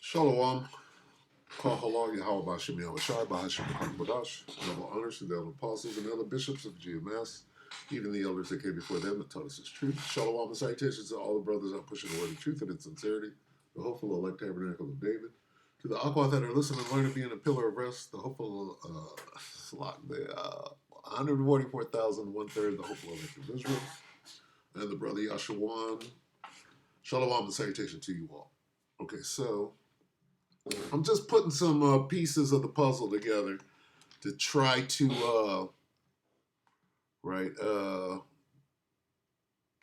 Shalom. Kahalal Yahweh Bashem Yahushai Bahashim Badash. Double honors to the elder apostles and elder bishops of GMS, even the elders that came before them that taught us his truth. Shalom and salutations to all the brothers out pushing the word of truth and in sincerity, the hopeful elect tabernacle of David. To the Aquath that are listening and learning, being a pillar of rest, the hopeful, the 144,000, one third, the hopeful elect of Israel, and the brother Yashawan. Shalom and salutation to you all. Okay, so I'm just putting some pieces of the puzzle together to try to,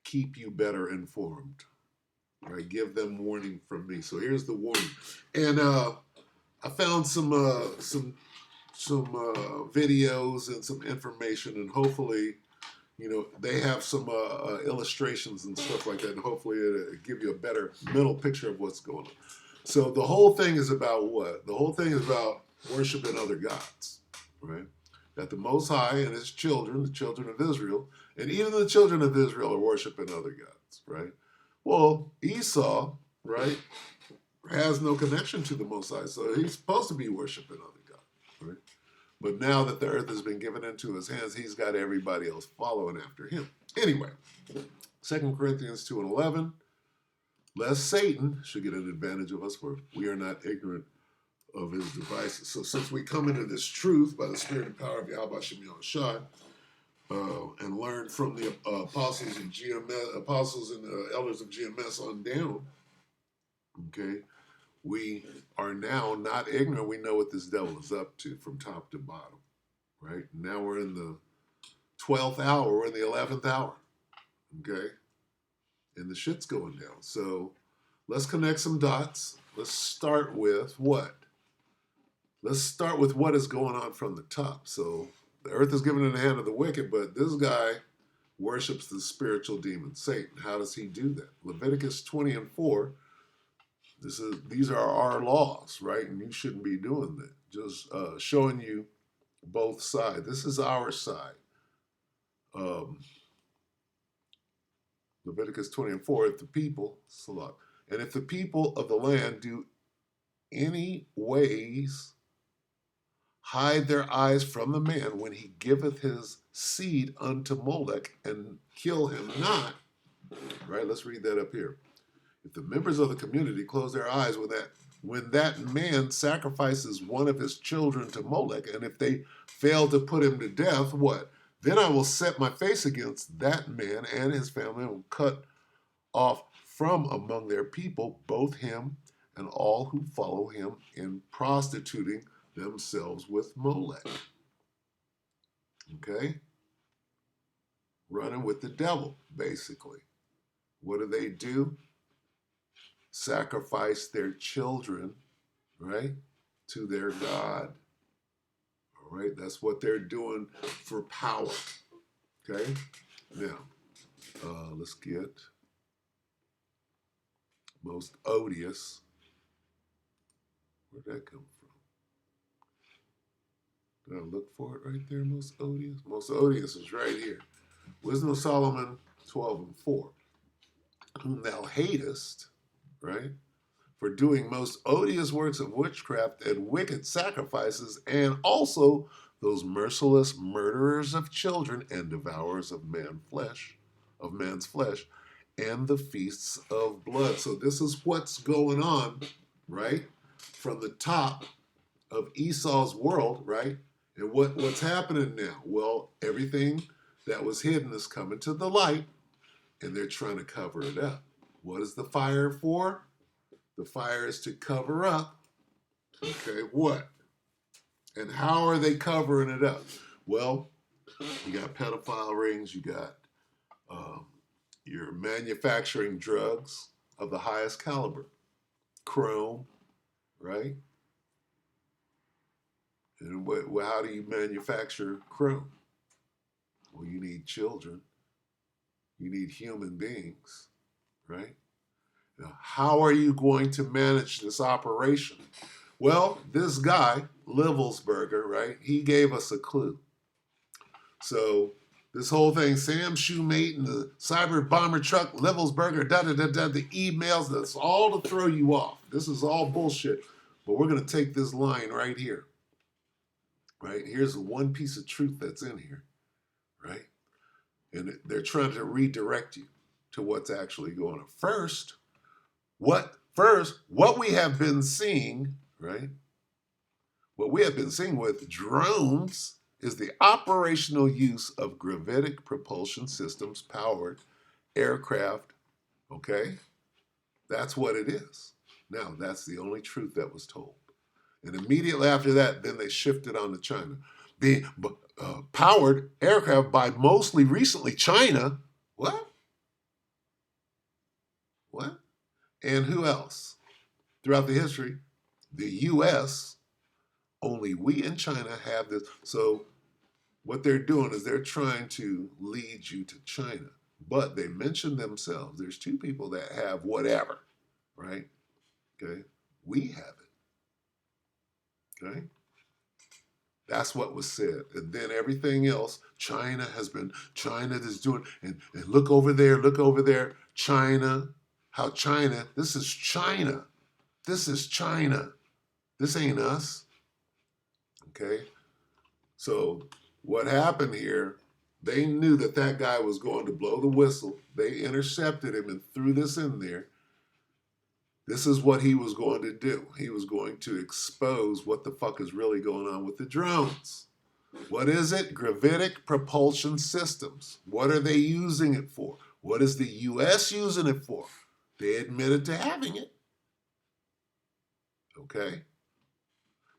keep you better informed. Right, give them warning from me. So here's the warning, and I found some videos and some information, and hopefully, they have some illustrations and stuff like that, and hopefully it'll give you a better mental picture of what's going on. So the whole thing is about what? The whole thing is about worshiping other gods, right? That the Most High and his children, the children of Israel, and even the children of Israel are worshiping other gods, right? Well, Esau, right, has no connection to the Most High, so he's supposed to be worshiping other gods, right? But now that the earth has been given into his hands, he's got everybody else following after him. Anyway, 2 Corinthians 2 and 11, lest Satan should get an advantage of us, for we are not ignorant of his devices. So since we come into this truth by the spirit and power of Yahweh Shem Yahushai, and learn from the apostles and elders of GMS on down, okay, we are now not ignorant. We know what this devil is up to from top to bottom, right? Now we're in the 12th hour. We're in the 11th hour, okay? And the shit's going down. So let's connect some dots. Let's start with what? Let's start with what is going on from the top. So the earth is given in the hand of the wicked, but this guy worships the spiritual demon, Satan. How does he do that? Leviticus 20 and 4. These are our laws, right? And you shouldn't be doing that. Just showing you both sides. This is our side. Leviticus 20 and 4, if the people, Salah, and if the people of the land do any ways hide their eyes from the man when he giveth his seed unto Molech and kill him not, right? Let's read that up here. If the members of the community close their eyes when that man sacrifices one of his children to Molech, and if they fail to put him to death, what? Then I will set my face against that man and his family and will cut off from among their people both him and all who follow him in prostituting themselves with Molech. Okay? Running with the devil, basically. What do? Sacrifice their children, right, to their God. All right? That's what they're doing for power. Okay? Now, let's get most odious. Where'd that come from? Did I look for it right there, most odious? Most odious is right here. Wisdom of Solomon 12 and 4. Whom thou hatest, right, for doing most odious works of witchcraft and wicked sacrifices, and also those merciless murderers of children and devourers of man's flesh, and the feasts of blood. So this is what's going on, right, from the top of Esau's world, right? And what's happening now? Well, everything that was hidden is coming to the light, and they're trying to cover it up. What is the fire for? The fire is to cover up, okay, what? And how are they covering it up? Well, you got pedophile rings, you got you're manufacturing drugs of the highest caliber, chrome, right? And how do you manufacture chrome? Well, you need children. You need human beings, right? Now, how are you going to manage this operation? Well, this guy, Livelsberger, right, he gave us a clue. So This whole thing, Sam Shoemate and the cyber bomber truck, Levelsberger, the emails, that's all to throw you off. This is all bullshit. But we're going to take this line right here. Right? Here's the one piece of truth that's in here. Right? And they're trying to redirect you to what's actually going on. First, what we have been seeing, right? What we have been seeing with drones is the operational use of gravitic propulsion systems powered aircraft, okay? That's what it is. Now, that's the only truth that was told. And immediately after that, then they shifted on to China. Being powered aircraft by mostly recently China. What? What? And who else? Throughout the history, the U.S., only we in China have this. So what they're doing is they're trying to lead you to China. But they mention themselves. There's two people that have whatever, right? Okay? We have it. Okay? That's what was said. And then everything else, China is doing, and look over there, China, how China, this is China. This is China. This ain't us. Okay? So what happened here, they knew that that guy was going to blow the whistle. They intercepted him and threw this in there. This is what he was going to do. He was going to expose what the fuck is really going on with the drones. What is it? Gravitic propulsion systems. What are they using it for? What is the U.S. using it for? They admitted to having it. Okay?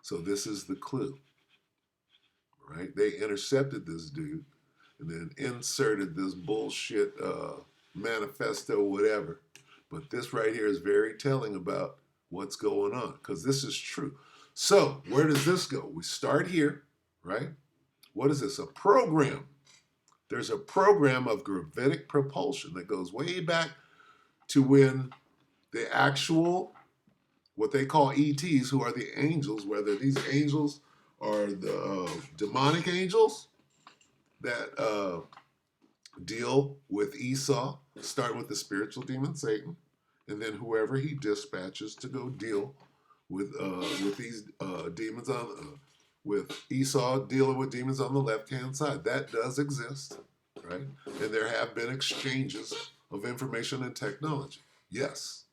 So this is the clue. Right? They intercepted this dude and then inserted this bullshit manifesto, whatever. But this right here is very telling about what's going on, because this is true. So where does this go? We start here, right? What is this? A program. There's a program of gravitic propulsion that goes way back to when the actual, what they call ETs, who are the angels, whether these angels are the demonic angels that deal with Esau, start with the spiritual demon Satan, and then whoever he dispatches to go deal with these demons on with Esau dealing with demons on the left-hand side. That does exist, right? And there have been exchanges of information and technology. Yes,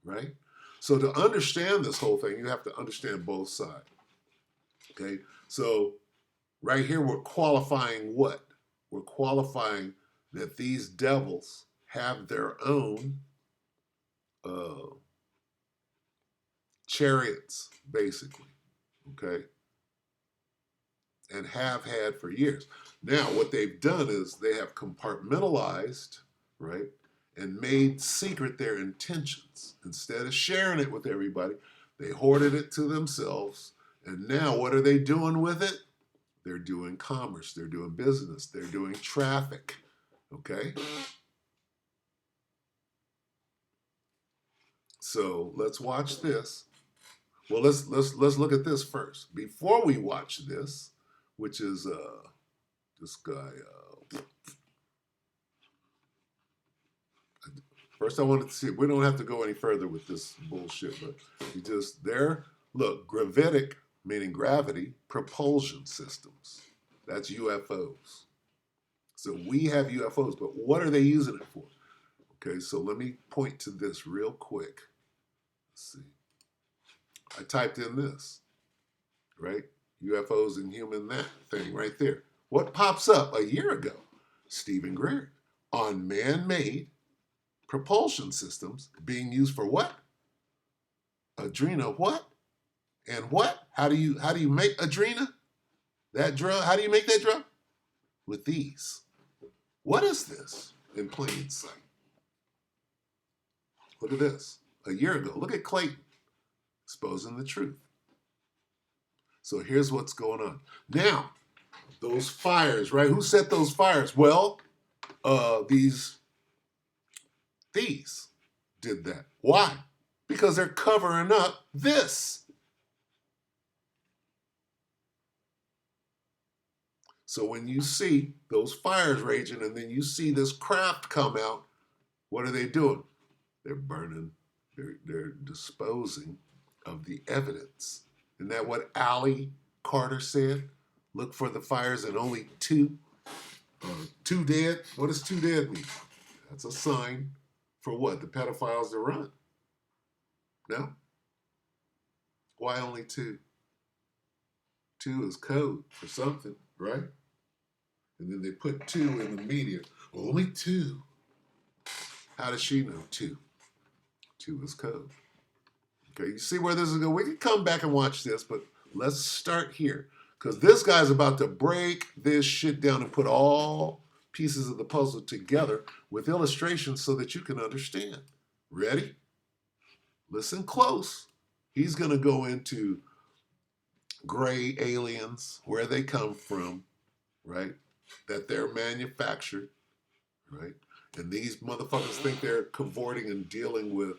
right? So to understand this whole thing, you have to understand both sides. Okay, so right here we're qualifying what? We're qualifying that these devils have their own chariots, basically, okay, and have had for years. Now, what they've done is they have compartmentalized, right, and made secret their intentions. Instead of sharing it with everybody, they hoarded it to themselves. And now what are they doing with it? They're doing commerce, they're doing business, they're doing traffic, okay? So let's watch this. Well, let's look at this first. Before we watch this, which is this guy, first I wanted to see, we don't have to go any further with this bullshit, but you just, there, look, gravitic, meaning gravity, propulsion systems. That's UFOs. So we have UFOs, but what are they using it for? Okay, so let me point to this real quick. Let's see. I typed in this, right? UFOs and human that thing right there. What pops up a year ago? Stephen Greer on man-made propulsion systems being used for what? Adrena what? And what? How do you make Adrena? That drug? How do you make that drug? With these. What is this in plain sight? Look at this. A year ago. Look at Clayton exposing the truth. So here's what's going on. Now, those fires, right? Who set those fires? Well, these did that. Why? Because they're covering up this. So when you see those fires raging and then you see this craft come out, what are they doing? They're burning, they're disposing of the evidence. Isn't that what Allie Carter said? Look for the fires and only two dead. What does two dead mean? That's a sign for what? The pedophiles to run. No? Why only two? Two is code for something, right? And then they put two in the media. Only two. How does she know two? Two is code. Okay, you see where this is going? We can come back and watch this, but let's start here. Because this guy's about to break this shit down and put all pieces of the puzzle together with illustrations so that you can understand. Ready? Listen close. He's going to go into gray aliens, where they come from, right? That they're manufactured, right? And these motherfuckers think they're cavorting and dealing with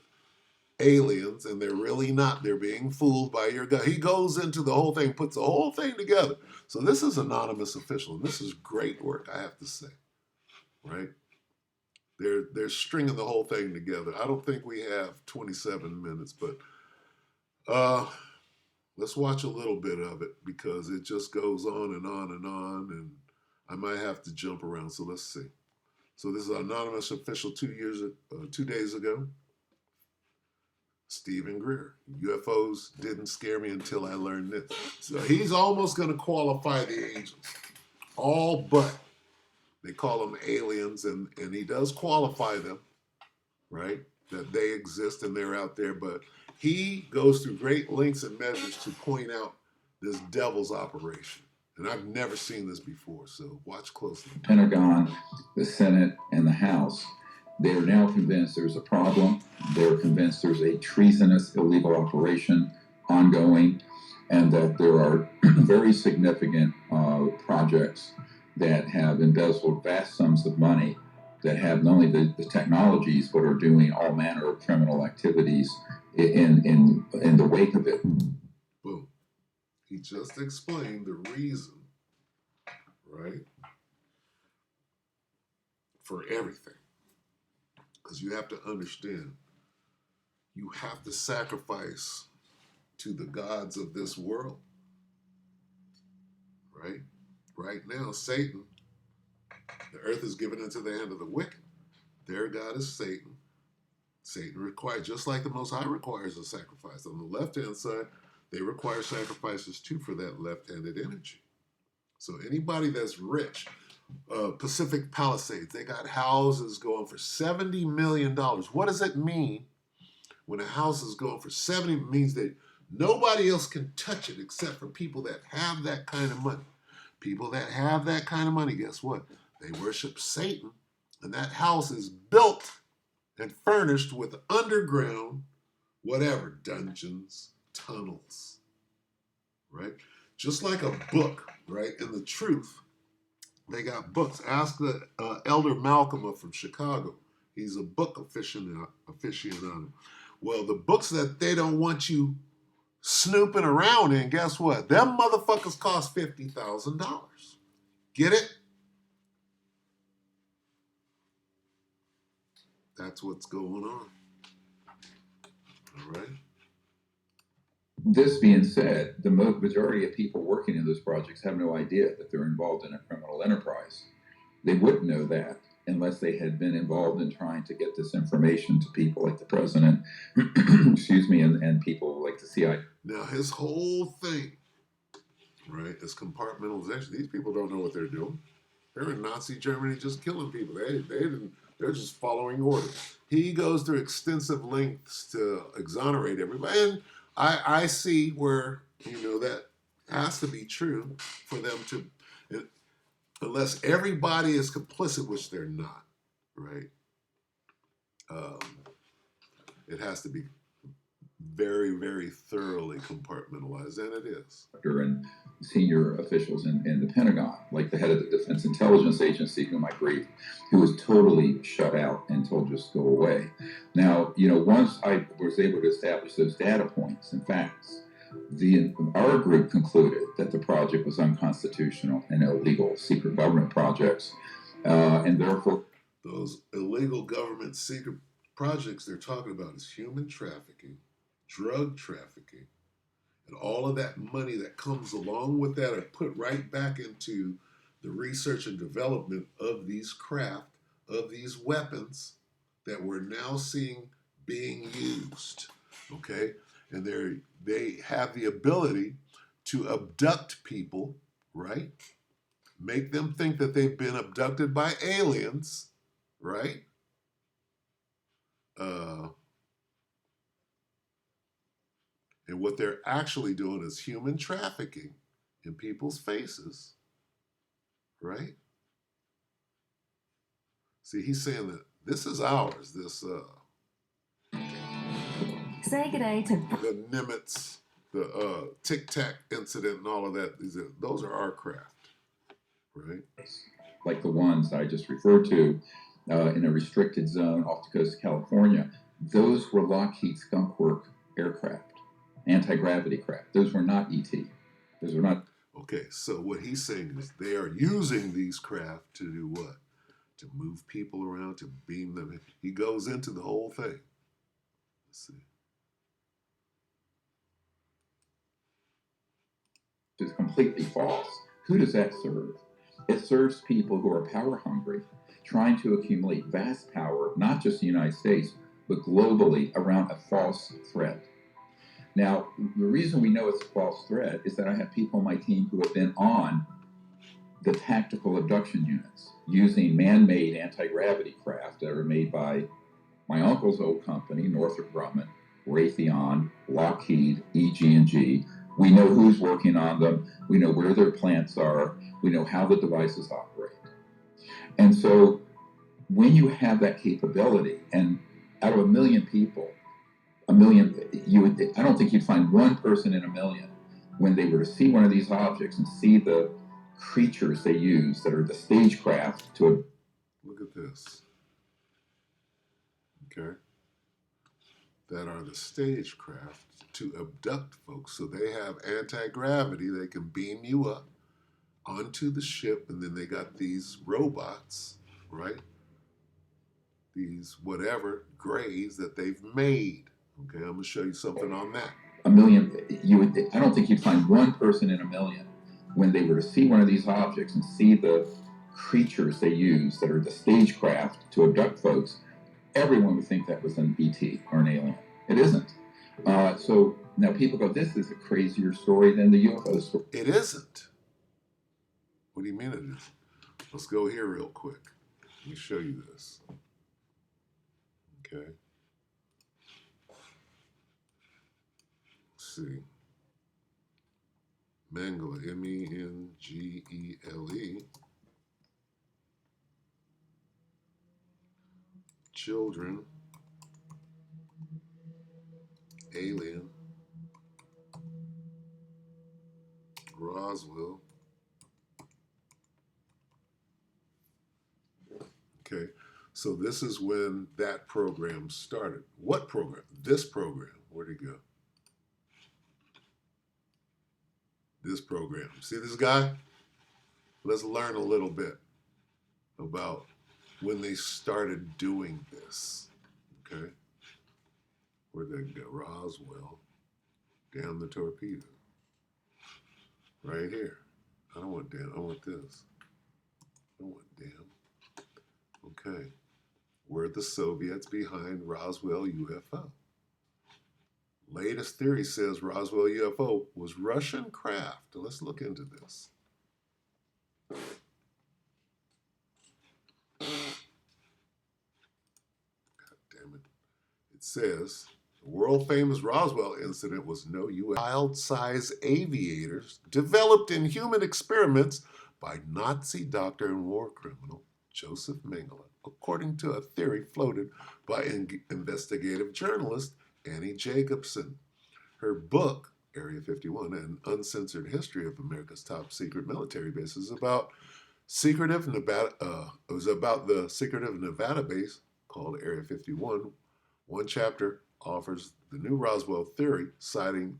aliens, and they're really not. They're being fooled by your guy. He goes into the whole thing, puts the whole thing together. So this is Anonymous Official, and this is great work, I have to say, right? They're stringing the whole thing together. I don't think we have 27 minutes, but let's watch a little bit of it because it just goes on and on and on, and I might have to jump around. So let's see. So this is Anonymous Official 2 days ago. Stephen Greer. UFOs didn't scare me until I learned this. So he's almost going to qualify the angels. All but. They call them aliens, and he does qualify them, right? That they exist and they're out there. But he goes through great lengths and measures to point out this devil's operation. And I've never seen this before, so watch closely. Pentagon, the Senate, and the House, they are now convinced there's a problem. They're convinced there's a treasonous illegal operation ongoing, and that there are very significant projects that have embezzled vast sums of money, that have not only the technologies, but are doing all manner of criminal activities in the wake of it. Boom. He just explained the reason, right, for everything. Because you have to understand, you have to sacrifice to the gods of this world, right? Right now, Satan, the earth is given into the hand of the wicked. Their God is Satan. Satan requires, just like the Most High requires a sacrifice. On the left-hand side, they require sacrifices too for that left-handed energy. So anybody that's rich, Pacific Palisades, they got houses going for $70 million. What does it mean when a house is going for 70? It means that nobody else can touch it except for people that have that kind of money. People that have that kind of money, guess what? They worship Satan, and that house is built and furnished with underground, whatever, dungeons, tunnels, right? Just like a book, right? In the truth, they got books. Ask the Elder Malcolm from Chicago. He's a book aficionado. Well, the books that they don't want you snooping around in, guess what? Them motherfuckers cost $50,000. Get it? That's what's going on. All right. This being said, the majority of people working in those projects have no idea that they're involved in a criminal enterprise. They wouldn't know that unless they had been involved in trying to get this information to people like the president, excuse me, and people like the CIA. Now, his whole thing, right, is compartmentalization. These people don't know what they're doing. They're in Nazi Germany just killing people. They're just following orders. He goes through extensive lengths to exonerate everybody. And I see where, that has to be true for them to, unless everybody is complicit, which they're not, right? It has to be very, very thoroughly compartmentalized, and it is. And senior officials in the Pentagon, like the head of the Defense Intelligence Agency, whom I briefed, who was totally shut out and told just go away. Now, once I was able to establish those data points and facts, Our group concluded that the project was unconstitutional and illegal secret government projects, and therefore those illegal government secret projects they're talking about is human trafficking, drug trafficking, and all of that money that comes along with that are put right back into the research and development of these craft, of these weapons that we're now seeing being used. Okay? And they have the ability to abduct people, right? Make them think that they've been abducted by aliens, right? And what they're actually doing is human trafficking in people's faces, right? See, he's saying that this is ours. This say good day to the Nimitz, the Tic Tac incident, and all of that. Those are our craft, right? like the ones I just referred to in a restricted zone off the coast of California, those were Lockheed Skunk Work aircraft, anti-gravity craft. Those were not ET. Those were not. Okay, so what he's saying is they are using these craft to do what? To move people around, to beam them in. He goes into the whole thing. Let's see. It's completely false. Who does that serve? It serves people who are power hungry, trying to accumulate vast power, not just in the United States, but globally around a false threat. Now, the reason we know it's a false threat is that I have people on my team who have been on the tactical abduction units using man-made anti-gravity craft that are made by my uncle's old company, Northrop Grumman, Raytheon, Lockheed, EG&G. We know who's working on them. We know where their plants are. We know how the devices operate. And so when you have that capability, and out of 1 million people, I don't think you'd find one person in 1 million when they were to see one of these objects and see the creatures they use that are the stagecraft to. Look at this. Okay. That are the stagecraft to abduct folks. So they have anti-gravity. They can beam you up onto the ship, and then they got these robots, right? These whatever grays that they've made. Okay, I'm gonna show you something on that. 1 million, I don't think you'd find one person in 1 million when they were to see one of these objects and see the creatures they use that are the stagecraft to abduct folks. Everyone would think that was an ET or an alien. It isn't. So now people go, this is a crazier story than the UFO story. It isn't. What do you mean it isn't? Let's go here real quick. Let me show you this. Okay. Let's see. Mengele, Mengele. Children. Alien. Roswell. Okay, so this is when that program started. What program? This program. Where'd it go? This program. See this guy? Let's learn a little bit about when they started doing this. Okay? Where'd they go? Roswell. Down the torpedo. Right here. I don't want damn. I want this. I don't want damn. Okay. Were the Soviets behind Roswell UFO? Latest theory says Roswell UFO was Russian craft. Let's look into this. God damn it. It says the world famous Roswell incident was no UFO. Child-sized aviators developed in human experiments by Nazi doctor and war criminal Joseph Mengele, according to a theory floated by investigative journalist Annie Jacobson. Her book, Area 51, An Uncensored History of America's Top Secret Military Bases, about secretive Nevada. It was about the secretive Nevada base called Area 51. One chapter offers the new Roswell theory, citing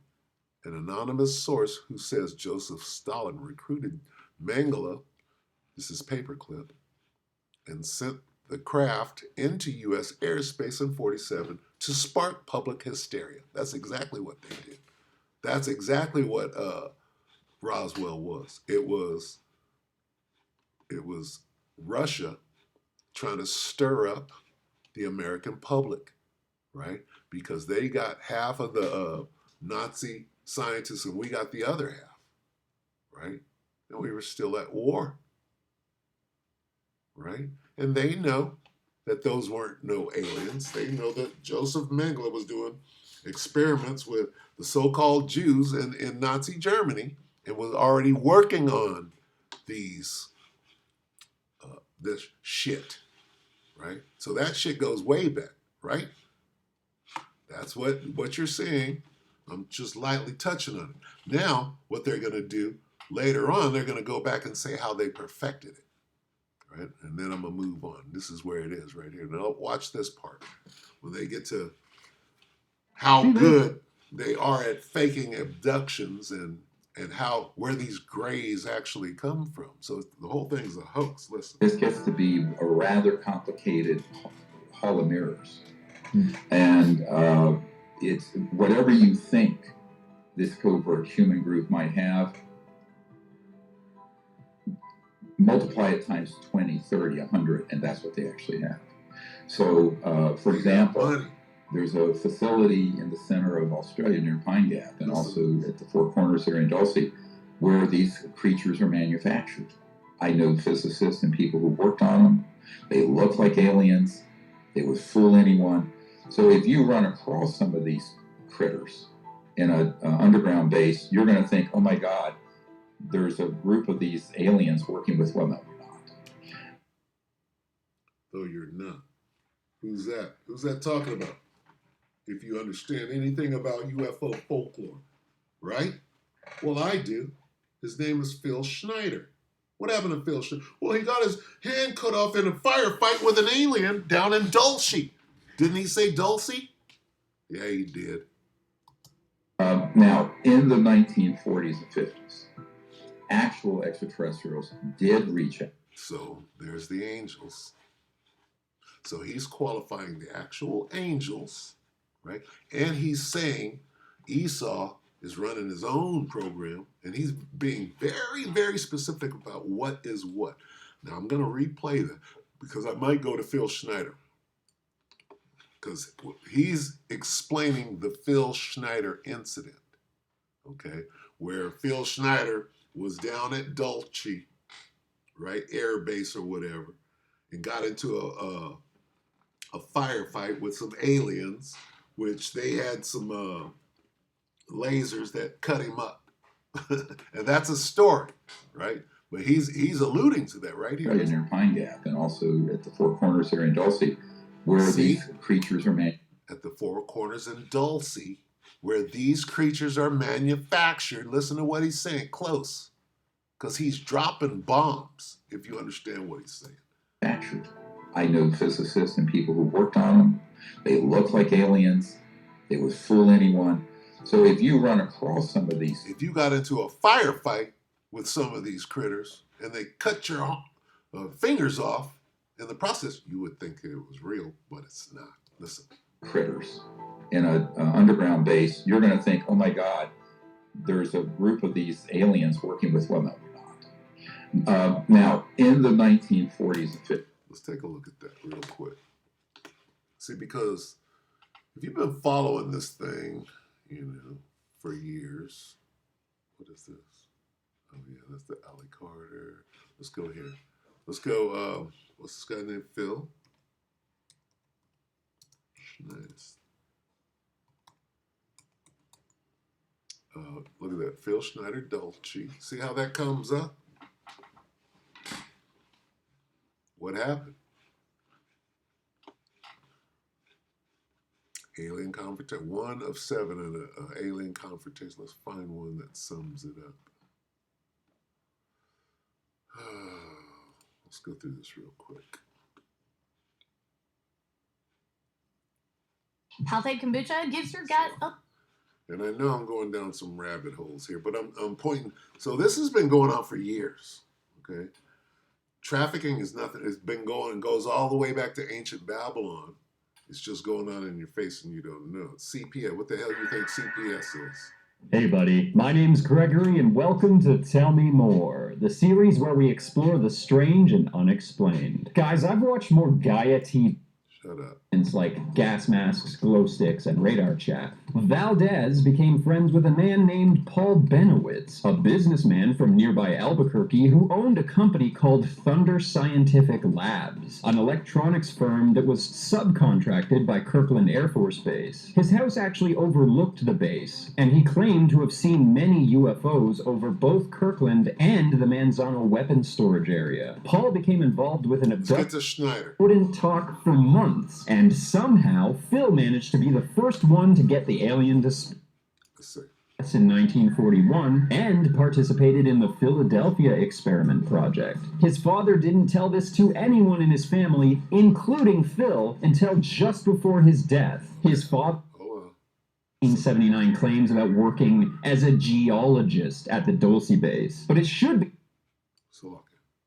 an anonymous source who says Joseph Stalin recruited Mengele, this is paperclip, and sent the craft into U.S. airspace in 47 to spark public hysteria. That's exactly what they did. That's exactly what Roswell was. It was Russia trying to stir up the American public, right? Because they got half of the Nazi scientists and we got the other half, right? And we were still at war, right? And they know that those weren't no aliens. They know that Joseph Mengele was doing experiments with the so-called Jews in Nazi Germany and was already working on these this shit, right? So that shit goes way back, right? That's what you're seeing. I'm just lightly touching on it. Now, what they're going to do later on, they're going to go back and say how they perfected it, right? And then I'm going to move on. This is where it is right here. Now, watch this part. When they get to how good they are at faking abductions and how where these grays actually come from. So the whole thing's a hoax. Listen. This gets to be a rather complicated hall of mirrors. And it's whatever you think this covert human group might have, multiply it times 20, 30, 100, and that's what they actually have. So, for example, there's a facility in the center of Australia near Pine Gap and also at the Four Corners here in Dulcie where these creatures are manufactured. I know physicists and people who worked on them. They look like aliens. They would fool anyone. So if you run across some of these critters in an underground base, you're going to think, oh my God, there's a group of these aliens working with women. No, we're not. No, you're not. Who's that? Who's that talking about? If you understand anything about UFO folklore, right? Well, I do. His name is Phil Schneider. What happened to Phil Schneider? Well, he got his hand cut off in a firefight with an alien down in Dulce. Didn't he say Dulce? Yeah, he did. Now, in the 1940s and 50s, actual extraterrestrials did reach out. So there's the angels. So he's qualifying the actual angels, right? And he's saying Esau is running his own program, and he's being very, very specific about what is what. Now, I'm going to replay that because I might go to Phil Schneider because he's explaining the Phil Schneider incident, okay, where Phil Schneider was down at Dulce, right, air base or whatever, and got into a firefight with some aliens, which they had some lasers that cut him up. And that's a story, right? But he's alluding to that right here. Right in near Pine Gap and also at the Four Corners here in Dulce, where these creatures are made. At the Four Corners in Dulce, where these creatures are manufactured. Listen to what he's saying, close. Because he's dropping bombs, if you understand what he's saying. Manufactured. I know physicists and people who worked on them. They look like aliens. They would fool anyone. So if you run across some of these... If you got into a firefight with some of these critters and they cut your fingers off in the process, you would think it was real, but it's not. Listen. Critters in an underground base, you're going to think, oh my God, there's a group of these aliens working with women. Now, in the 1940s and 50s... Let's take a look at that real quick. See, because if you've been following this thing, for years, what is this? Oh yeah, that's the Alley Carter. Let's go here. Let's go, what's this guy named Phil? Nice. Look at that, Phil Schneider Dulce. See how that comes up? What happened? Alien confrontation. 1 of 7 in an alien confrontation. Let's find one that sums it up. Let's go through this real quick. Healthy Kombucha gives your gut a And I know I'm going down some rabbit holes here, but I'm pointing. So this has been going on for years. Okay, trafficking is nothing. It's been going, goes all the way back to ancient Babylon. It's just going on in your face and you don't know. CPS. What the hell do you think CPS is? Hey buddy, my name's Gregory and welcome to Tell Me More, the series where we explore the strange and unexplained. Guys, I've watched more Gaia TV Shut up. like gas masks, glow sticks, and radar chat. Valdez became friends with a man named Paul Benowitz, a businessman from nearby Albuquerque who owned a company called Thunder Scientific Labs, an electronics firm that was subcontracted by Kirkland Air Force Base. His house actually overlooked the base, and he claimed to have seen many UFOs over both Kirkland and the Manzano weapons storage area. Paul became involved with an Let's get to Schneider. Wouldn't talk for months, and somehow Phil managed to be the first one to get the alien to space in 1941 and participated in the Philadelphia experiment project. His father didn't tell this to anyone in his family, including Phil, until just before his death. His father 1979 claims about working as a geologist at the Dulce base, but it should be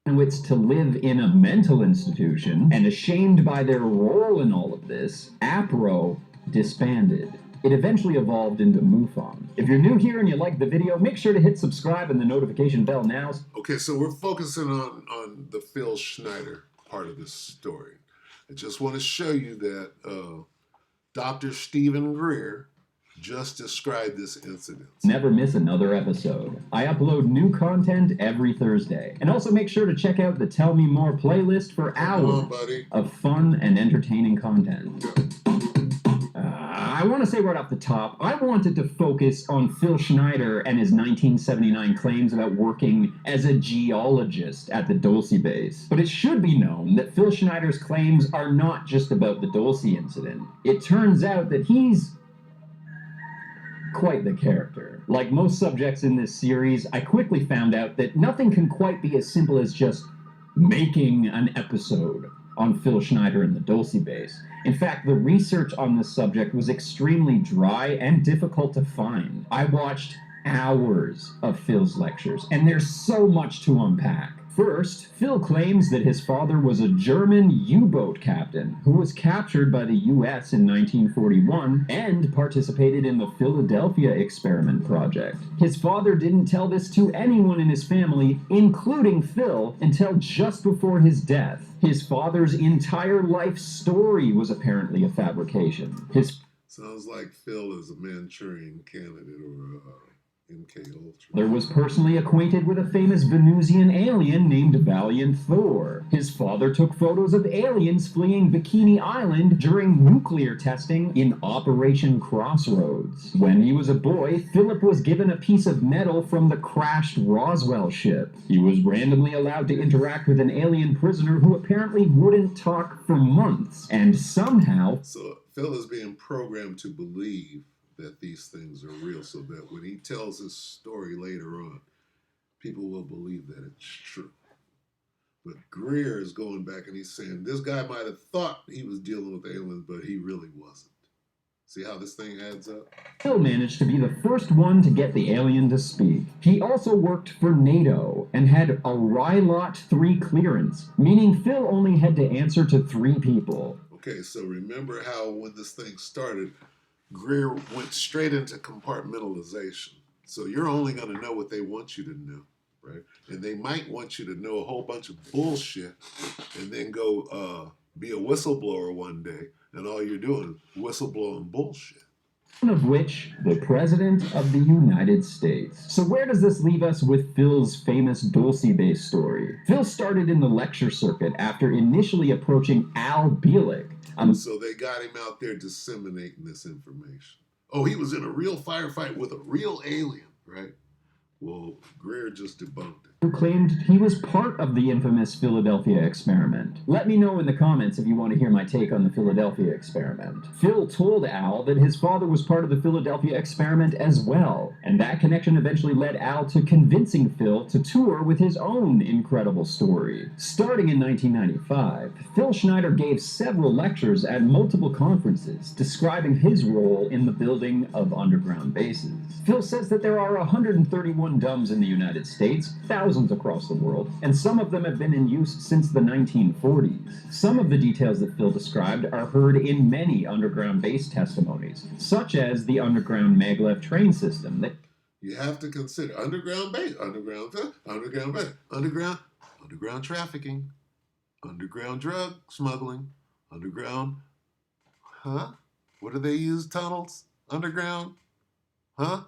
Benowitz to live in a mental institution, and ashamed by their role in all of this, APRO disbanded. It eventually evolved into MUFON. If you're new here and you like the video, make sure to hit subscribe and the notification bell now. Okay, so we're focusing on the Phil Schneider part of this story. I just want to show you that Dr. Stephen Greer just described this incident. Never miss another episode. I upload new content every Thursday. And also make sure to check out the Tell Me More playlist for hours of fun and entertaining content. I want to say right off the top, I wanted to focus on Phil Schneider and his 1979 claims about working as a geologist at the Dulce base. But it should be known that Phil Schneider's claims are not just about the Dulce incident. It turns out that he's quite the character. Like most subjects in this series, I quickly found out that nothing can quite be as simple as just making an episode on Phil Schneider and the Dulce base. In fact, the research on this subject was extremely dry and difficult to find. I watched hours of Phil's lectures, and there's so much to unpack. First, Phil claims that his father was a German U-boat captain who was captured by the U.S. in 1941 and participated in the Philadelphia experiment project. His father didn't tell this to anyone in his family, including Phil, until just before his death. His father's entire life story was apparently a fabrication. Sounds like Phil is a Manchurian candidate or MK Ultra. There was personally acquainted with a famous Venusian alien named Valiant Thor. His father took photos of aliens fleeing Bikini Island during nuclear testing in Operation Crossroads. When he was a boy, Philip was given a piece of metal from the crashed Roswell ship. He was randomly allowed to interact with an alien prisoner who apparently wouldn't talk for months, and somehow... So Phil is being programmed to believe that these things are real, so that when he tells his story later on, people will believe that it's true. But Greer is going back and he's saying this guy might have thought he was dealing with aliens, but he really wasn't. See how this thing adds up? Phil managed to be the first one to get the alien to speak. He also worked for NATO and had a RILOT 3 clearance, meaning Phil only had to answer to 3 people. Okay, so remember how when this thing started, Greer went straight into compartmentalization. So you're only going to know what they want you to know, right? And they might want you to know a whole bunch of bullshit and then go be a whistleblower one day, and all you're doing is whistleblowing bullshit. One of which, the President of the United States. So where does this leave us with Phil's famous Dulce base story? Phil started in the lecture circuit after initially approaching Al Bielek. So they got him out there disseminating this information. Oh, he was in a real firefight with a real alien, right? Well, Greer just debunked it. who claimed he was part of the infamous Philadelphia experiment. Let me know in the comments if you want to hear my take on the Philadelphia experiment. Phil told Al that his father was part of the Philadelphia experiment as well, and that connection eventually led Al to convincing Phil to tour with his own incredible story. Starting in 1995, Phil Schneider gave several lectures at multiple conferences describing his role in the building of underground bases. Phil says that there are 131 DUMBs in the United States, thousands across the world, and some of them have been in use since the 1940s. Some of the details that Phil described are heard in many underground base testimonies, such as the underground maglev train system that You have to consider underground base, underground base, underground trafficking, underground drug smuggling, underground, huh? What do they use tunnels? Underground? Huh?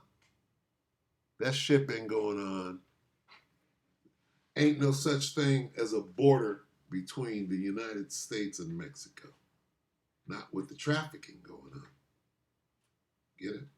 That shit been going on. Ain't no such thing as a border between the United States and Mexico. Not with the trafficking going on. Get it?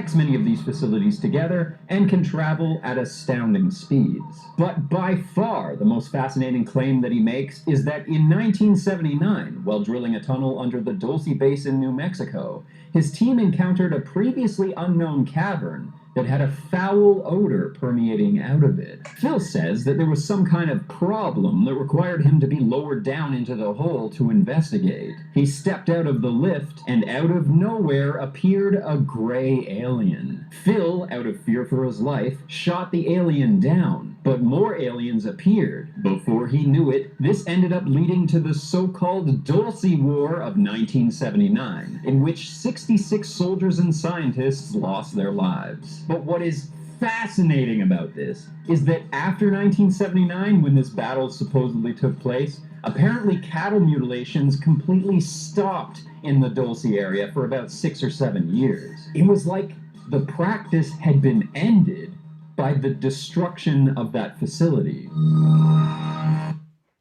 connects many of these facilities together and can travel at astounding speeds. But by far the most fascinating claim that he makes is that in 1979, while drilling a tunnel under the Dulce Basin, New Mexico, his team encountered a previously unknown cavern that had a foul odor permeating out of it. Phil says that there was some kind of problem that required him to be lowered down into the hole to investigate. He stepped out of the lift, and out of nowhere appeared a gray alien. Phil, out of fear for his life, shot the alien down, but more aliens appeared. Before he knew it, this ended up leading to the so-called Dulce War of 1979, in which 66 soldiers and scientists lost their lives. But what is fascinating about this is that after 1979, when this battle supposedly took place, apparently cattle mutilations completely stopped in the Dulce area for about 6 or 7 years. It was like the practice had been ended by the destruction of that facility. Now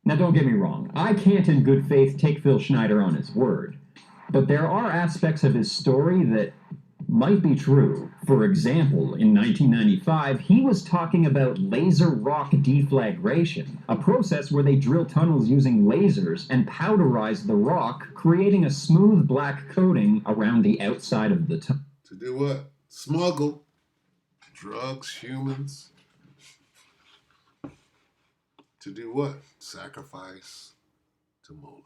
don't get me wrong, I can't in good faith take Phil Schneider on his word, but there are aspects of his story that might be true. For example, in 1995, he was talking about laser rock deflagration, a process where they drill tunnels using lasers and powderize the rock, creating a smooth black coating around the outside of the tunnel. To do what? Smuggle drugs, humans. To do what? Sacrifice to Molech.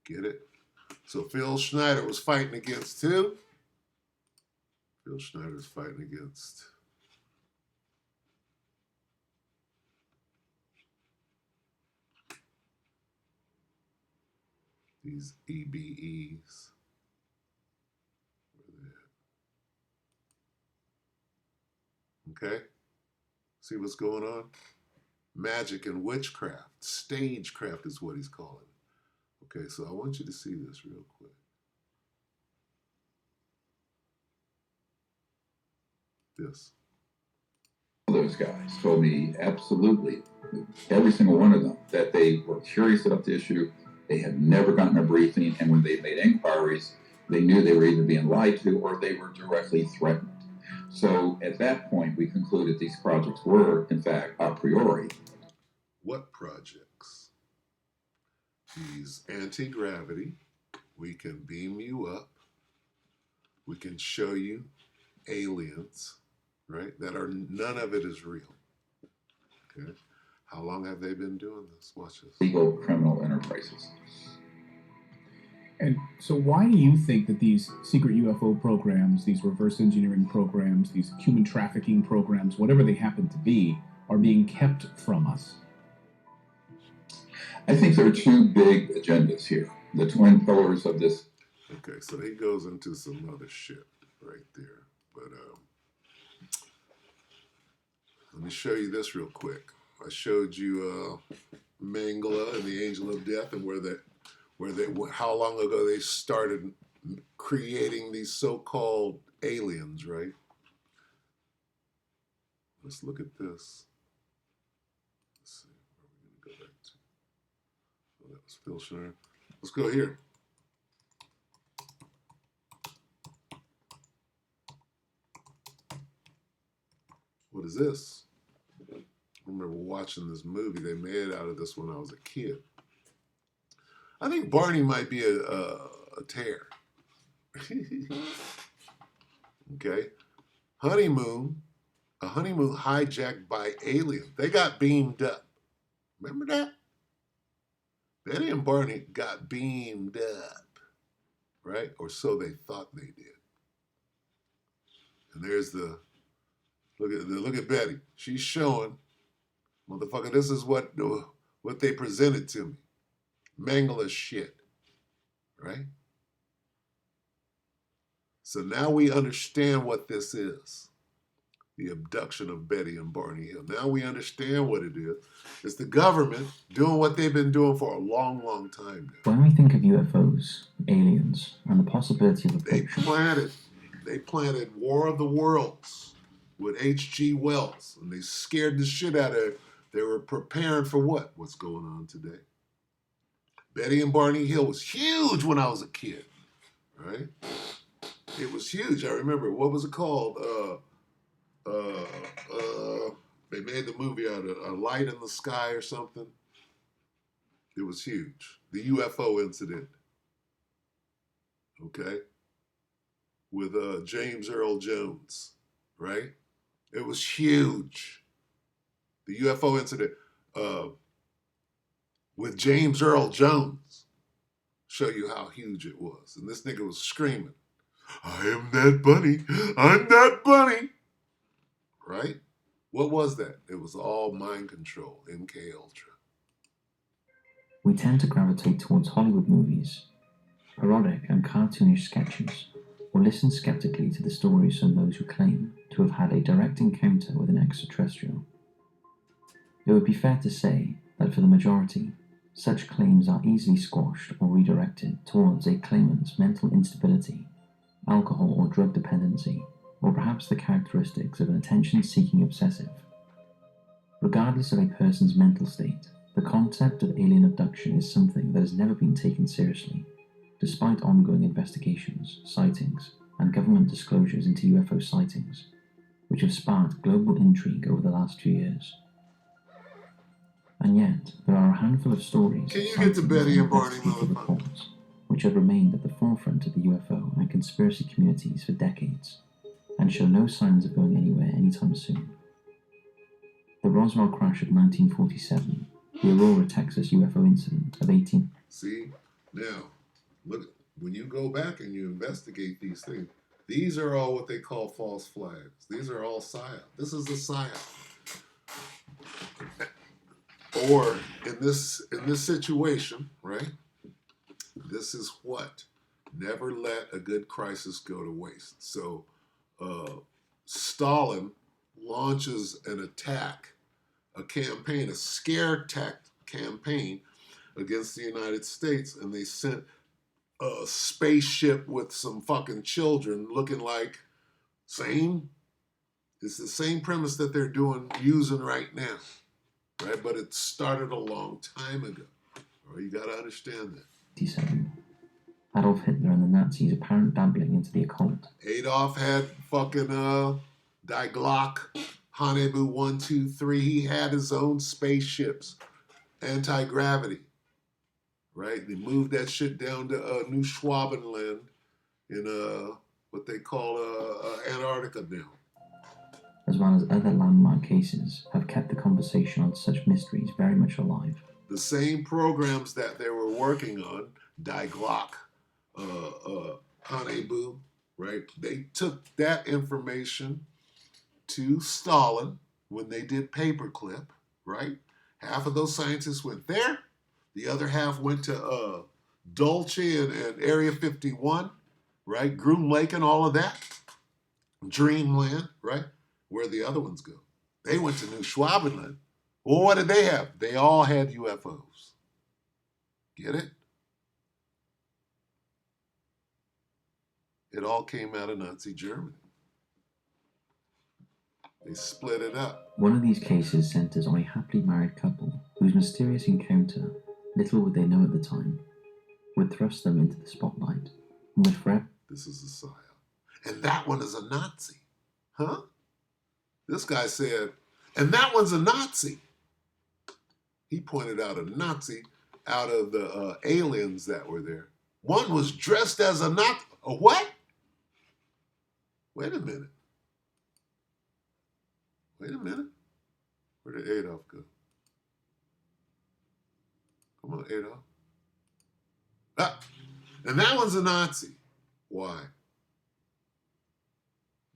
Get it? So Phil Schneider was fighting against who? Phil Schneider's fighting against these EBEs. Okay? See what's going on? Magic and witchcraft. Stagecraft is what he's calling it. Okay, so I want you to see this real quick. This. Those guys told me absolutely, every single one of them, that they were curious about the issue. They had never gotten a briefing, and when they made inquiries, they knew they were either being lied to or they were directly threatened. So at that point, we concluded these projects were, in fact, a priori. What projects? These anti-gravity. We can beam you up. We can show you aliens, right? That are, none of it is real. Okay. How long have they been doing this? Watch this. Legal criminal enterprises. And so why do you think that these secret UFO programs, these reverse engineering programs, these human trafficking programs, whatever they happen to be, are being kept from us? I think there are two big agendas here. The twin pillars of this. Okay, so he goes into some other shit right there. But let me show you this real quick. I showed you Mangala and the Angel of Death, and how long ago they started creating these so-called aliens, right? Let's look at this. Let's see, where are we going to go back to? Oh, that was Phil Schneider. Let's go here. what is this? I remember watching this movie. They made out of this when I was a kid. I think Barney might be a tear. Okay. A honeymoon hijacked by aliens. They got beamed up. Remember that? Betty and Barney got beamed up, right? Or so they thought they did. And there's the look at Betty. She's showing, motherfucker, this is what they presented to me. Mangle as shit, right? So now we understand what this is. The abduction of Betty and Barney Hill. Now we understand what it is. It's the government doing what they've been doing for a long, long time now. When we think of UFOs, aliens, and the possibility of abduction, They planted War of the Worlds with H.G. Wells, and they scared the shit out of it. They were preparing for what? What's going on today? Betty and Barney Hill was huge when I was a kid, right? It was huge. I remember, what was it called? They made the movie out of A Light in the Sky or something. It was huge. The UFO incident. Okay? With James Earl Jones, right? It was huge. The UFO incident with James Earl Jones. Show you how huge it was. And this nigga was screaming, I am that bunny. I'm that bunny. Right? What was that? It was all mind control, MK Ultra. we tend to gravitate towards Hollywood movies, parodic and cartoonish sketches, or listen skeptically to the stories from those who claim to have had a direct encounter with an extraterrestrial. It would be fair to say that for the majority, such claims are easily squashed or redirected towards a claimant's mental instability, alcohol or drug dependency, or perhaps the characteristics of an attention-seeking obsessive. Regardless of a person's mental state, the concept of alien abduction is something that has never been taken seriously, despite ongoing investigations, sightings, and government disclosures into UFO sightings, which have sparked global intrigue over the last few years. And yet, there are a handful of stories, Can you get to Betty and Barney, motherfucker? reports, which have remained at the forefront of the UFO and conspiracy communities for decades, and show no signs of going anywhere anytime soon. The Roswell crash of 1947, the Aurora, Texas UFO incident of 18... See? Now, look, when you go back and you investigate these things, these are all what they call false flags. These are all PSYOP. This is a PSYOP. Or in this situation, right? This is what? Never let a good crisis go to waste. So Stalin launches an attack, a campaign, a scare campaign against the United States, and they sent a spaceship with some fucking children looking like it's the same premise that they're using right now, right? But it started a long time ago. All right, you got to understand that. 1957. Adolf Hitler and the Nazis' apparent dabbling into the occult. Adolf had fucking Die Glock, Hanebu 1, 2, 3. He had his own spaceships, anti-gravity, right? They moved that shit down to New Schwabenland in what they call Antarctica now. As well as other landmark cases, have kept the conversation on such mysteries very much alive. The same programs that they were working on, Die Glock, Hanebu, right? They took that information to Stalin when they did Paperclip, right? Half of those scientists went there. The other half went to Dulce and Area 51, right? Groom Lake and all of that. Dreamland, right? Where the other ones go. They went to New Schwabenland. Well, what did they have? They all had UFOs. Get it? It all came out of Nazi Germany. They split it up. One of these cases centers on a happily married couple whose mysterious encounter, little would they know at the time, would thrust them into the spotlight and would forever... This is a PSYOP. And that one is a Nazi. Huh? This guy said, and that one's a Nazi. He pointed out a Nazi out of the aliens that were there. One was dressed as a Nazi. A what? Wait a minute. Wait a minute. Where did Adolf go? Come on, Adolf. Ah, and that one's a Nazi. Why?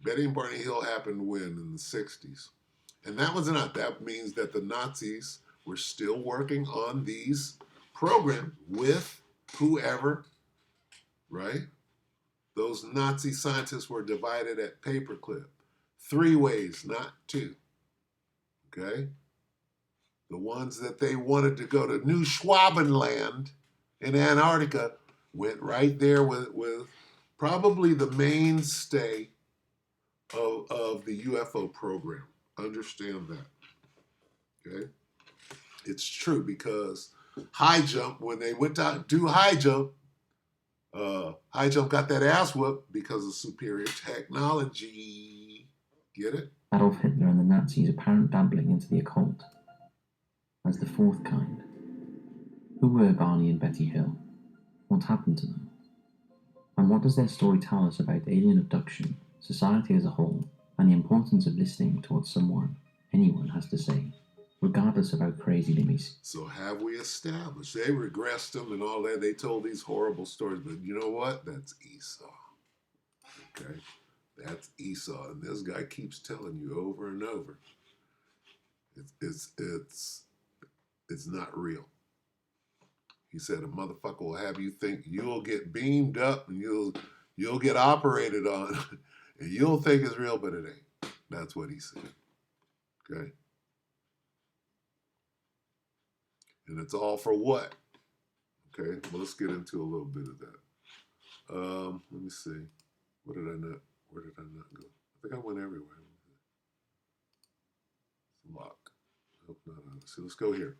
Betty and Barney Hill happened when? In the 60s. And that was not. That means that the Nazis were still working on these programs with whoever, right? Those Nazi scientists were divided at paperclip. 3 ways, not 2. Okay? The ones that they wanted to go to New Schwabenland in Antarctica went right there with probably the mainstay of the UFO program. Understand that. Okay? It's true because high jump, when they went to do high jump got that ass whooped because of superior technology. Get it? Adolf Hitler and the Nazis' apparent dabbling into the occult. As the 4th kind. Who were Barney and Betty Hill? What happened to them? And what does their story tell us about alien abduction, society as a whole, and the importance of listening to what anyone has to say, regardless of how crazy they may seem? So have we established? They regressed them and all that. They told these horrible stories, but you know what? That's Esau. Okay? That's Esau. And this guy keeps telling you over and over. It's not real. He said a motherfucker will have you think you'll get beamed up and you'll get operated on and you'll think it's real, but it ain't. That's what he said. Okay? And it's all for what? Okay, well, let's get into a little bit of that. Let me see. Where did I not go? I think I went everywhere. Lock. Hope not. So let's go here.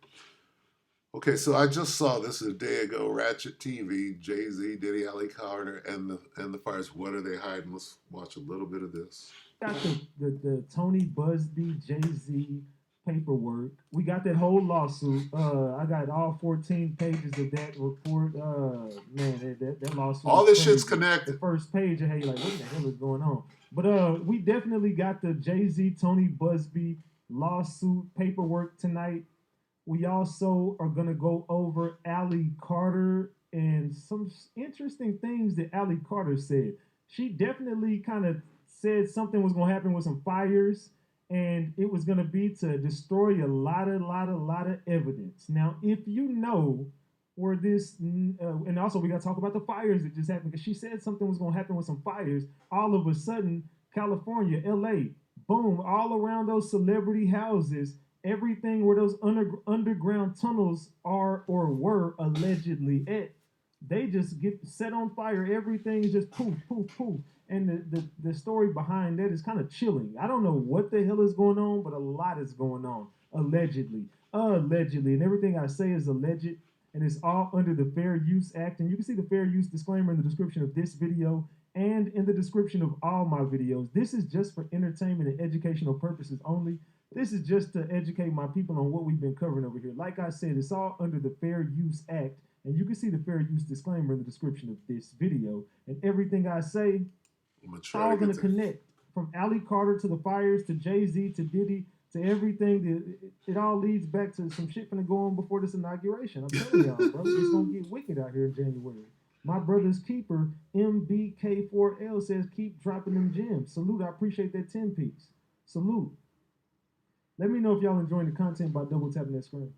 Okay, so I just saw this a day ago. Ratchet TV, Jay-Z, Diddy, Ali Carter, and the Fires. What are they hiding? Let's watch a little bit of this. Got the Tony Busby, Jay-Z paperwork. We got that whole lawsuit. I got all 14 pages of that report. Man, that lawsuit. All this crazy. shit's connected. The first page, and hey, you're like, what the hell is going on? But we definitely got the Jay-Z, Tony Busby lawsuit paperwork tonight. We also are going to go over Ali Carter and some interesting things that Ali Carter said. She definitely kind of said something was going to happen with some fires, and it was going to be to destroy a lot of evidence. Now, if you know where this, and also we got to talk about the fires that just happened, because she said something was going to happen with some fires. All of a sudden, California, LA, boom, all around those celebrity houses, everything where those underground tunnels are or were allegedly at, they just get set on fire. Everything is just poof, poof, poof. And the story behind that is kind of chilling. I don't know what the hell is going on, but a lot is going on, allegedly. And everything I say is alleged, and it's all under the Fair Use Act. And you can see the Fair Use disclaimer in the description of this video and in the description of all my videos. This is just for entertainment and educational purposes only. This is just to educate my people on what we've been covering over here. Like I said, it's all under the Fair Use Act, and you can see the Fair Use disclaimer in the description of this video. And everything I say, it's all going to connect. From Ali Carter to the fires to Jay-Z to Diddy to everything. It all leads back to some shit finna go on before this inauguration. I'm telling y'all, bro. It's going to get wicked out here in January. My brother's keeper, MBK4L, says keep dropping them gems. Salute. I appreciate that 10-piece. Salute. Let me know if y'all enjoying the content by double tapping that screen.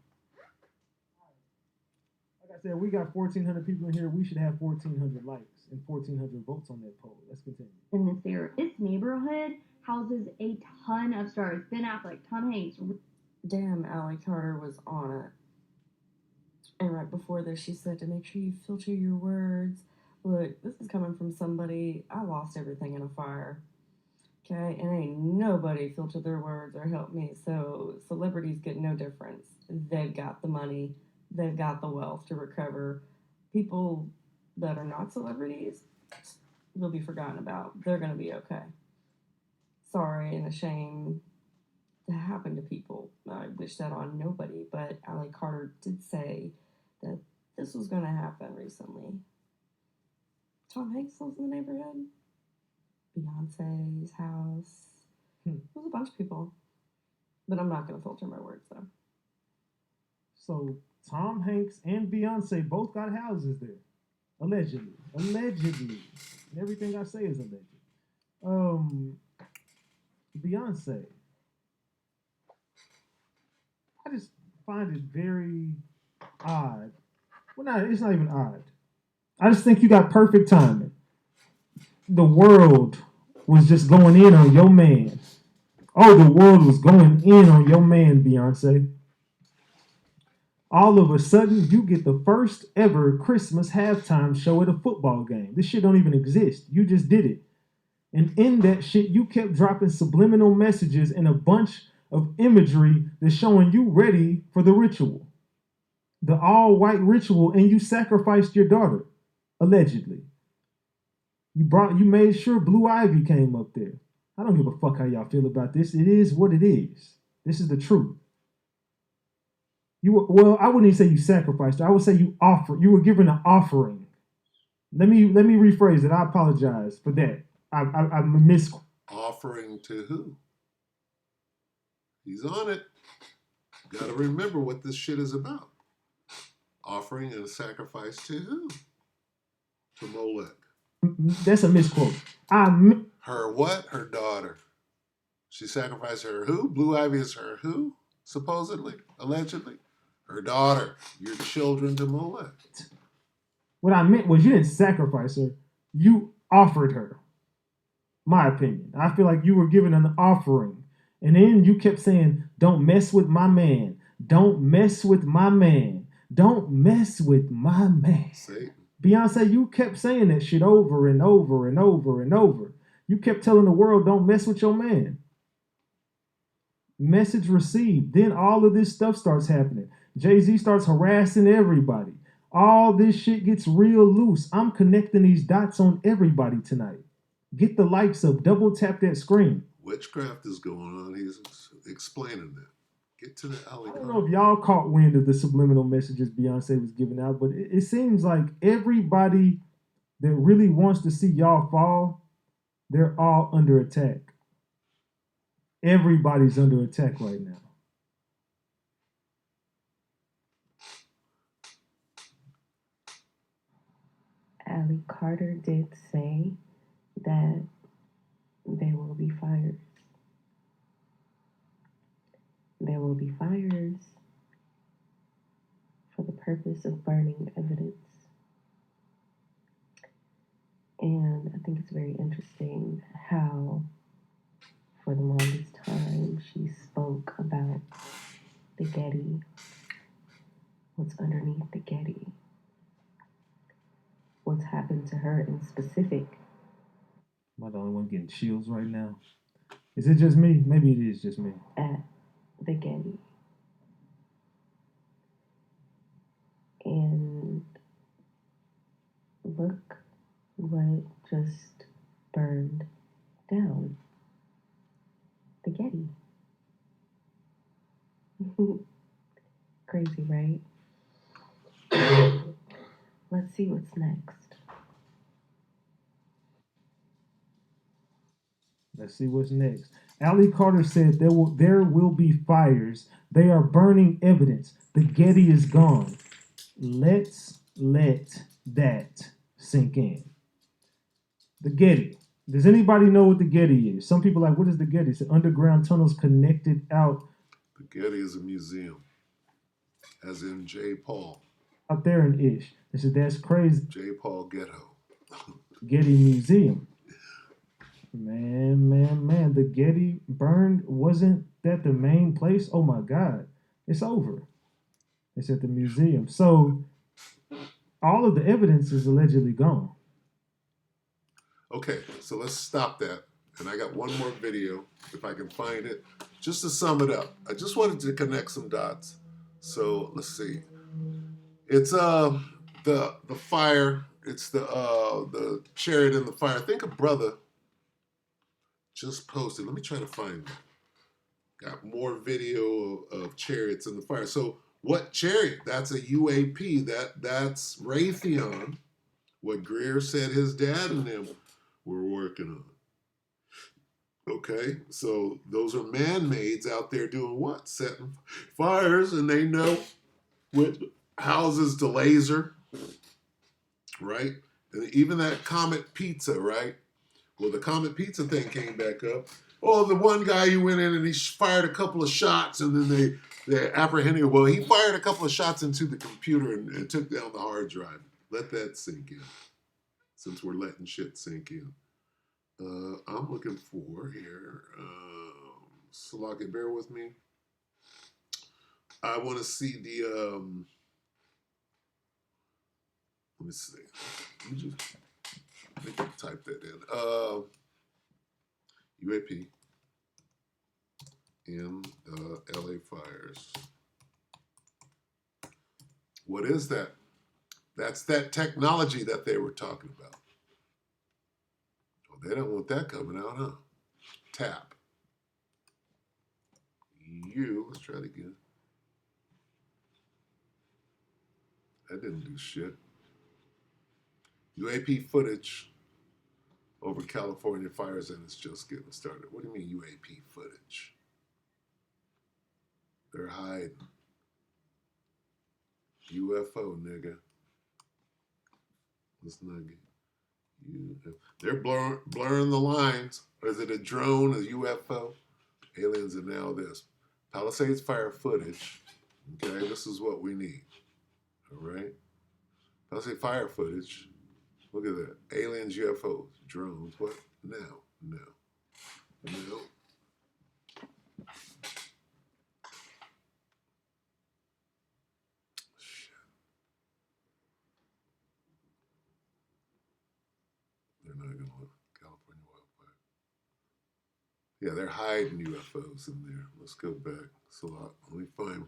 Like I said, we got 1,400 people in here. We should have 1,400 likes and 1,400 votes on that poll. Let's continue. In this neighborhood houses a ton of stars. Ben Affleck, Tom Hanks. Damn, Ali Carter was on it. And right before this, she said to make sure you filter your words. Look, this is coming from somebody. I lost everything in a fire. Okay, and ain't nobody filtered their words or helped me. So celebrities get no difference. They've got the money. They've got the wealth to recover. People that are not celebrities will be forgotten about. They're going to be okay. Sorry and a shame to happen to people. I wish that on nobody, but Ally Carter did say that this was going to happen recently. Tom Hanks lives in the neighborhood. Beyonce's house. There's a bunch of people. But I'm not going to filter my words, though. So Tom Hanks and Beyonce both got houses there. Allegedly. Allegedly. And everything I say is alleged. Beyonce. I just find it very odd. Well, it's not even odd. I just think you got perfect timing. The world was just going in on your man. Oh, the world was going in on your man, Beyonce. All of a sudden, you get the first ever Christmas halftime show at a football game. This shit don't even exist. You just did it. And in that shit, you kept dropping subliminal messages and a bunch of imagery that's showing you ready for the ritual. The all-white ritual, and you sacrificed your daughter, allegedly. You made sure Blue Ivy came up there. I don't give a fuck how y'all feel about this. It is what it is. This is the truth. I wouldn't even say you sacrificed her. I would say you offered. You were given an offering. Let me rephrase it. I apologize for that. I miss. Offering to who? He's on it. Got to remember what this shit is about. Offering and a sacrifice to who? To Molech. That's a misquote. Her what? Her daughter. She sacrificed her who? Blue Ivy is her who? Supposedly, allegedly. Her daughter. Your children to Molech. What I meant was you didn't sacrifice her. You offered her. My opinion. I feel like you were given an offering. And then you kept saying, don't mess with my man. Don't mess with my man. Don't mess with my man. Satan. Beyonce, you kept saying that shit over and over and over and over. You kept telling the world, don't mess with your man. Message received. Then all of this stuff starts happening. Jay-Z starts harassing everybody. All this shit gets real loose. I'm connecting these dots on everybody tonight. Get the likes up. Double tap that screen. Witchcraft is going on. He's explaining that. Get to the alley. I don't know if y'all caught wind of the subliminal messages Beyonce was giving out, but it seems like everybody that really wants to see y'all fall, they're all under attack. Everybody's under attack right now. Ally Carter did say that there will be fires. There will be fires for the purpose of burning evidence. And I think it's very interesting how, for the longest time, she spoke about the Getty, what's underneath the Getty, what's happened to her in specific. Am I the only one getting chills right now? Is it just me? Maybe it is just me. At the Getty. And look what just burned down. The Getty. Crazy, right? Let's see what's next. Let's see what's next. Ally Carter said there will be fires. They are burning evidence. The Getty is gone. Let's let that sink in. The Getty. Does anybody know what the Getty is? Some people are like, what is the Getty? It's underground tunnels connected out. The Getty is a museum, as in J. Paul. Out there in Ish. They said, that's crazy. J. Paul Ghetto. Getty Museum. Man. The Getty burned. Wasn't that the main place? Oh my God. It's over. It's at the museum. So all of the evidence is allegedly gone. Okay, so let's stop that. And I got one more video, if I can find it, just to sum it up. I just wanted to connect some dots. So let's see. It's the fire. It's the chariot in the fire. I think a brother just posted. Let me try to find it. Got more video of chariots in the fire. So what chariot? That's a UAP. That's Raytheon. What Greer said his dad and them were working on. Okay, so those are man-mades out there doing what? Setting fires, and they know what houses to laser, right? And even that Comet Pizza, right? Well, the Comet Pizza thing came back up. Oh, the one guy who went in and he fired a couple of shots, and then they apprehended. Well, he fired a couple of shots into the computer and took down the hard drive. Let that sink in, since we're letting shit sink in. I'm looking for here. Salaki, bear with me. I want to see the. Let me see. I think I typed that in. UAP in LA fires. What is that? That's that technology that they were talking about. Oh, they don't want that coming out, huh? Tap. Let's try it again. That didn't do shit. UAP footage over California fires, and it's just getting started. What do you mean UAP footage? They're hiding. UFO, nigga. Let's not get They're blurring the lines. Is it a drone, a UFO? Aliens are now this. Palisades fire footage. Okay, this is what we need. All right? Palisades fire footage. Look at that. Aliens, UFOs, drones. What? No. Shit. They're not going to look. California wildfire. Yeah, they're hiding UFOs in there. Let's go back. Salak, let me find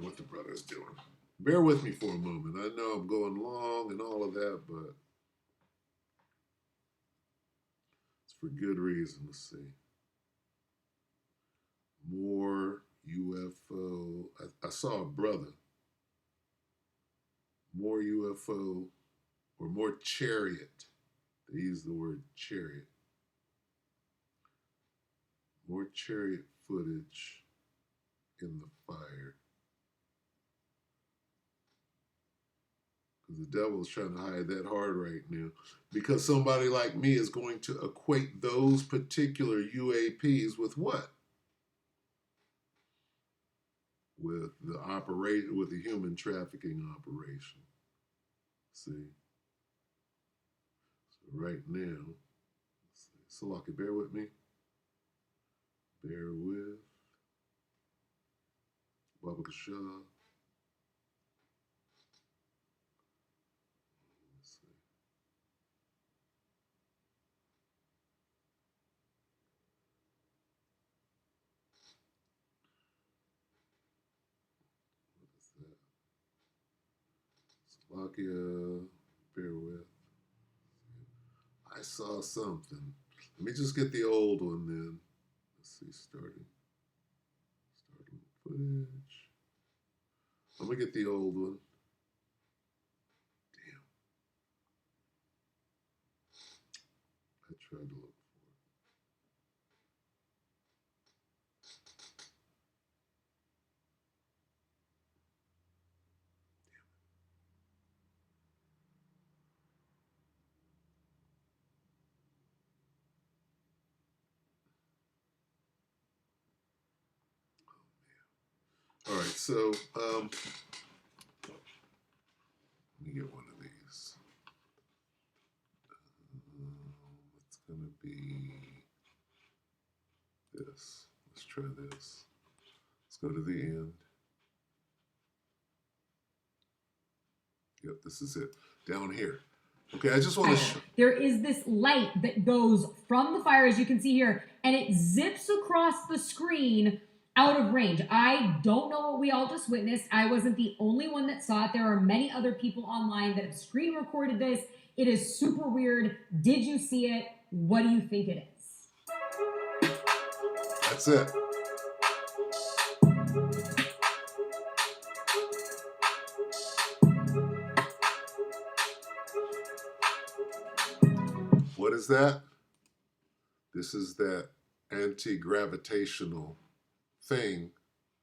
what the brother's doing. Bear with me for a moment. I know I'm going long and all of that, but it's for good reason. Let's see. More UFO. I saw a brother. More UFO or more chariot. They use the word chariot. More chariot footage in the fire. Because the devil's trying to hide that hard right now. Because somebody like me is going to equate those particular UAPs with what? With the human trafficking operation. See? So right now, Salaki, bear with me. Bear with Baba Kasha. Slovakia, bear with. I saw something. Let me just get the old one then. Let's see, starting footage. I'm gonna get the old one. Damn. I tried to look for it. All right, so let me get one of these. It's gonna be this. Let's try this. Let's go to the end. Yep, this is it. Down here. Okay, I just want to. There is this light that goes from the fire, as you can see here, and it zips across the screen out of range. I don't know what we all just witnessed. I wasn't the only one that saw it. There are many other people online that have screen recorded this. It is super weird. Did you see it? What do you think it is? That's it. What is that? This is that anti-gravitational thing,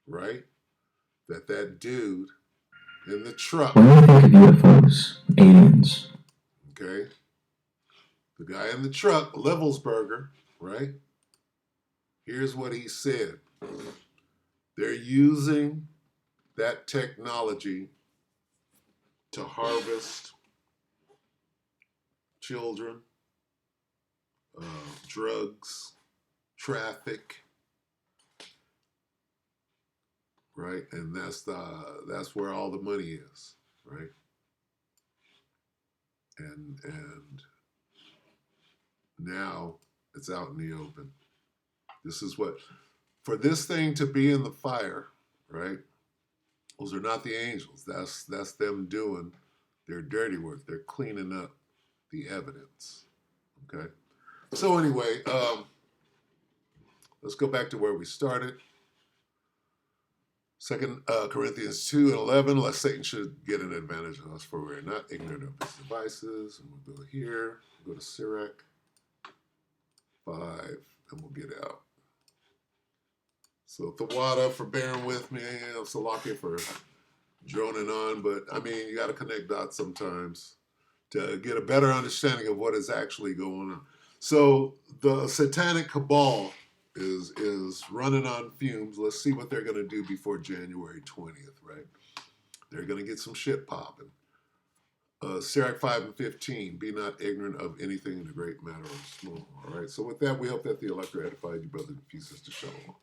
right? That dude in the truck. When I think of UFOs, aliens, Okay. The guy in the truck, Levelsberger, right? Here's what he said. They're using that technology to harvest children, drugs, traffic, right? And that's where all the money is, right? And now it's out in the open. This is what, for this thing to be in the fire, right? Those are not the angels. That's them doing their dirty work. They're cleaning up the evidence. Okay. So anyway, let's go back to where we started. 2 Corinthians 2:11. Lest Satan should get an advantage of us, for we're not ignorant of his devices. And we'll go here. We'll go to Sirach 5, and we'll get out. So Tawada for bearing with me. Salaki for droning on. But I mean, you got to connect dots sometimes to get a better understanding of what is actually going on. So the Satanic cabal is running on fumes. Let's see what they're going to do before January 20th, right? They're going to get some shit popping. Sirach 5:15, be not ignorant of anything in the great matter or small. All right. So with that, we hope that the elector edified you, brother and sister. Shalom.